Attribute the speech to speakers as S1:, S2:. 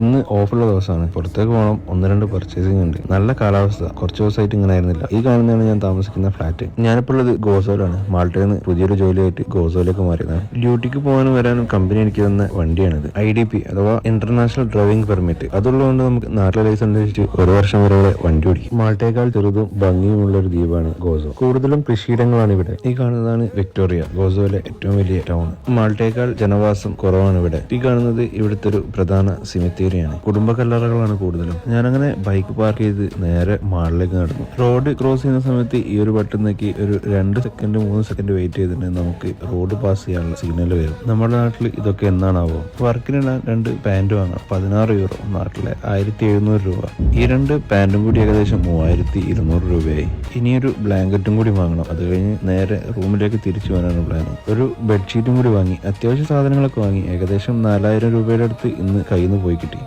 S1: ഇന്ന് ഓഫുള്ള ദിവസമാണ്. പുറത്തേക്ക് പോകണം. 1-2 പർച്ചേസിംഗ് ഉണ്ട്. നല്ല കാലാവസ്ഥ. കുറച്ച് ദിവസമായിട്ട് ഇങ്ങനെ ആയിരുന്നില്ല. ഈ കാണുന്നതാണ് ഞാൻ താമസിക്കുന്ന ഫ്ലാറ്റ്. ഞാനിപ്പോൾ ഉള്ളത് ഗോസോയിലാണ്. മാൾട്ടയിൽ നിന്ന് പുതിയൊരു ജോലിയായിട്ട് ഗോസോയിലേക്ക് മാറിയതാണ്. ഡ്യൂട്ടിക്ക് പോകാനും വരാനും കമ്പനി എനിക്ക് തന്ന വണ്ടിയാണിത്. IDP അഥവാ ഇന്റർനാഷണൽ ഡ്രൈവിംഗ് പെർമിറ്റ്. അതുള്ളതുകൊണ്ട് നമുക്ക് നാട്ടിലെ ലൈസൻസ് വെച്ചിട്ട് 1 വർഷം വരെ വണ്ടി ഓടിക്കും. മാൾട്ടയേക്കാൾ ചെറുതും ഭംഗിയുമുള്ള ഒരു ദ്വീപാണ് ഗോസോ. കൂടുതലും കൃഷിയിടങ്ങളാണ് ഇവിടെ. ഈ കാണുന്നതാണ് വിക്ടോറിയ, ഗോസോയിലെ ഏറ്റവും വലിയ ടൗൺ. മാൾട്ടയേക്കാൾ ജനവാസം കുറവാണ് ഇവിടെ. ഈ കാണുന്നത് ഇവിടുത്തെ ഒരു പ്രധാന സിമിത്തേരിയാണ്. കുടുംബ കല്ലറകളാണ് കൂടുതലും. ഞാനങ്ങനെ ബൈക്ക് പാർക്ക് ചെയ്ത് നേരെ മാളിലേക്ക് നടന്നു. റോഡ് ക്രോസ് ചെയ്യുന്ന സമയത്ത് ഈ ഒരു ബട്ടൺ നോക്കി ഒരു 2 സെക്കൻഡ് 3 സെക്കൻഡ് വെയിറ്റ് ചെയ്തിട്ടുണ്ടെങ്കിൽ നമുക്ക് റോഡ് പാസ് ചെയ്യാനുള്ള സിഗ്നൽ വരും. നമ്മുടെ നാട്ടിൽ ഇതൊക്കെ എന്നാണാവോ? വർക്കിനിടാൻ 2 പാന്റ് വാങ്ങാം. 16 യൂറോ, നാട്ടിലെ 1700 രൂപ. ഈ 2 പാന്റും കൂടി ഏകദേശം 3200 രൂപയായി. ഇനിയൊരു ബ്ലാങ്കറ്റും കൂടി വാങ്ങണം. അത് കഴിഞ്ഞ് നേരെ റൂമിലേക്ക് തിരിച്ചു പോകാനാണ് പ്ലാൻ. ഒരു ബെഡ്ഷീറ്റും കൂടി വാങ്ങി. അത്യാവശ്യ സാധനങ്ങളൊക്കെ വാങ്ങി. ഏകദേശം 4000 രൂപയുടെ അടുത്ത് ഇന്ന് കയ്യിൽ നിന്ന് പോയി കിട്ടി.